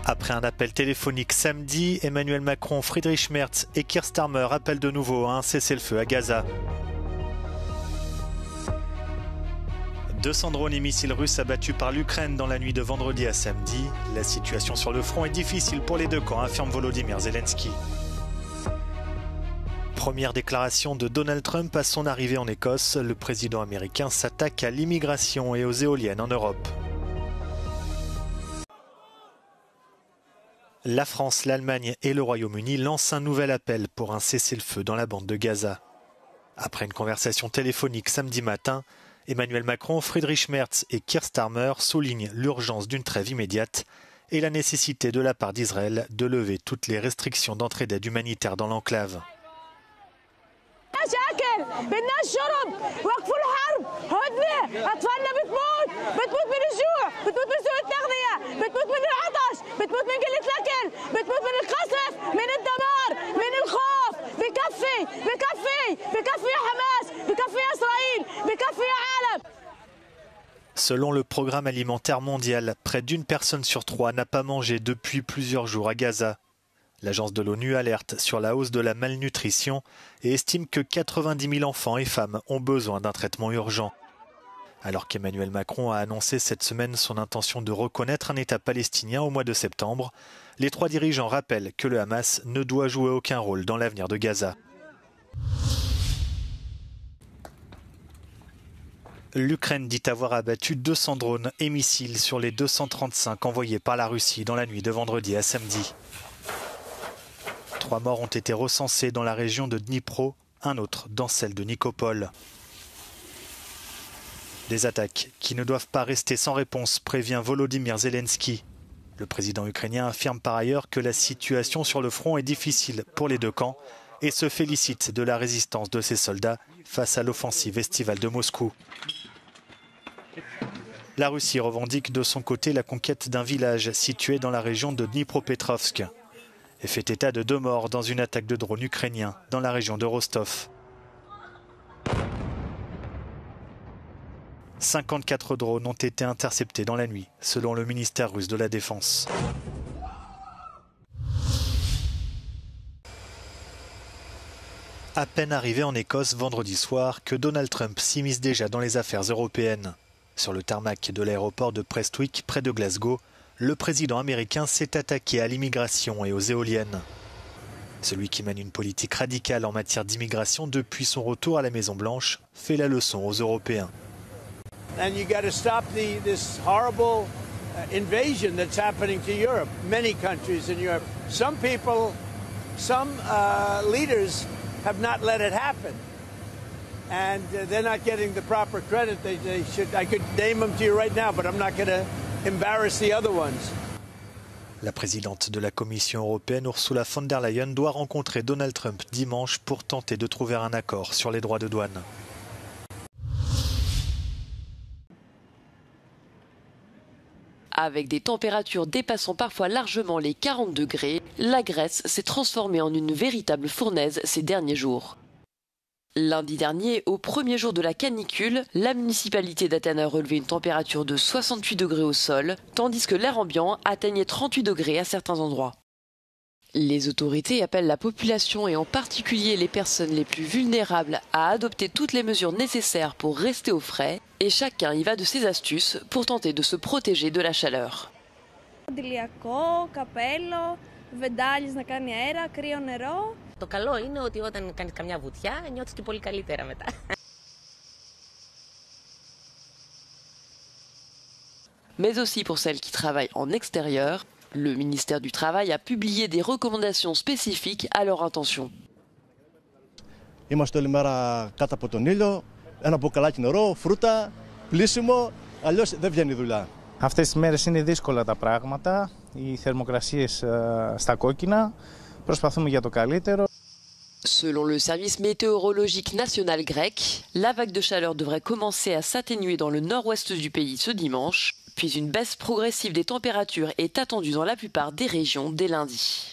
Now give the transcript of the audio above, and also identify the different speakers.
Speaker 1: Après un appel téléphonique samedi, Emmanuel Macron, Friedrich Merz et Keir Starmer appellent de nouveau à un cessez-le-feu à Gaza. 200 drones et missiles russes abattus par l'Ukraine dans la nuit de vendredi à samedi. La situation sur le front est difficile pour les deux camps, affirme Volodymyr Zelensky. Première déclaration de Donald Trump à son arrivée en Écosse. Le président américain s'attaque à l'immigration et aux éoliennes en Europe. La France, l'Allemagne et le Royaume-Uni lancent un nouvel appel pour un cessez-le-feu dans la bande de Gaza. Après une conversation téléphonique samedi matin, Emmanuel Macron, Friedrich Merz et Keir Starmer soulignent l'urgence d'une trêve immédiate et la nécessité de la part d'Israël de lever toutes les restrictions d'entrée d'aide humanitaire dans l'enclave. Selon le programme alimentaire mondial, près d'une personne sur 3 n'a pas mangé depuis plusieurs jours à Gaza. L'agence de l'ONU alerte sur la hausse de la malnutrition et estime que 90 000 enfants et femmes ont besoin d'un traitement urgent. Alors qu'Emmanuel Macron a annoncé cette semaine son intention de reconnaître un État palestinien au mois de septembre, les 3 dirigeants rappellent que le Hamas ne doit jouer aucun rôle dans l'avenir de Gaza. L'Ukraine dit avoir abattu 200 drones et missiles sur les 235 envoyés par la Russie dans la nuit de vendredi à samedi. 3 morts ont été recensés dans la région de Dnipro, un autre dans celle de Nikopol. Des attaques qui ne doivent pas rester sans réponse, prévient Volodymyr Zelensky. Le président ukrainien affirme par ailleurs que la situation sur le front est difficile pour les deux camps et se félicite de la résistance de ses soldats face à l'offensive estivale de Moscou. La Russie revendique de son côté la conquête d'un village situé dans la région de Dnipropetrovsk et fait état de 2 morts dans une attaque de drone ukrainien dans la région de Rostov. 54 drones ont été interceptés dans la nuit, selon le ministère russe de la Défense. À peine arrivé en Écosse vendredi soir que Donald Trump s'immisce déjà dans les affaires européennes. Sur le tarmac de l'aéroport de Prestwick, près de Glasgow, le président américain s'est attaqué à l'immigration et aux éoliennes. Celui qui mène une politique radicale en matière d'immigration depuis son retour à la Maison-Blanche fait la leçon aux Européens.
Speaker 2: And you got to stop this horrible invasion that's happening to Europe, many countries in Europe. Some people, some leaders have not let it happen. And they're not getting the proper credit they should. I could name them to you right now, but I'm not going to embarrass the other ones.
Speaker 1: La présidente de la Commission européenne, Ursula von der Leyen, doit rencontrer Donald Trump dimanche pour tenter de trouver un accord sur les droits de douane.
Speaker 3: Avec des températures dépassant parfois largement les 40 degrés, la Grèce s'est transformée en une véritable fournaise ces derniers jours. Lundi dernier, au premier jour de la canicule, la municipalité d'Athènes a relevé une température de 68 degrés au sol, tandis que l'air ambiant atteignait 38 degrés à certains endroits. Les autorités appellent la population et en particulier les personnes les plus vulnérables à adopter toutes les mesures nécessaires pour rester au frais et chacun y va de ses astuces pour tenter de se protéger de la chaleur.
Speaker 4: Το καλό είναι ότι όταν κάνεις καμιά βουτιά νιώθεις και πολύ καλύτερα μετά.
Speaker 3: Mais aussi pour celles qui travaillent en extérieur, le ministère du Travail a publié des recommandations spécifiques à leur intention.
Speaker 5: Είμαστε όλη μέρα κάτω από τον ήλιο, ένα μπουκαλάκι νερό, φρούτα, πλήσιμο, αλλιώς δεν βγαίνει δουλειά.
Speaker 6: Αυτές τις μέρες είναι δύσκολα τα πράγματα, οι θερμοκρασίες στα κόκκινα, προσπαθούμε για το καλύτερο.
Speaker 3: Selon le service météorologique national grec, la vague de chaleur devrait commencer à s'atténuer dans le nord-ouest du pays ce dimanche, puis une baisse progressive des températures est attendue dans la plupart des régions dès lundi.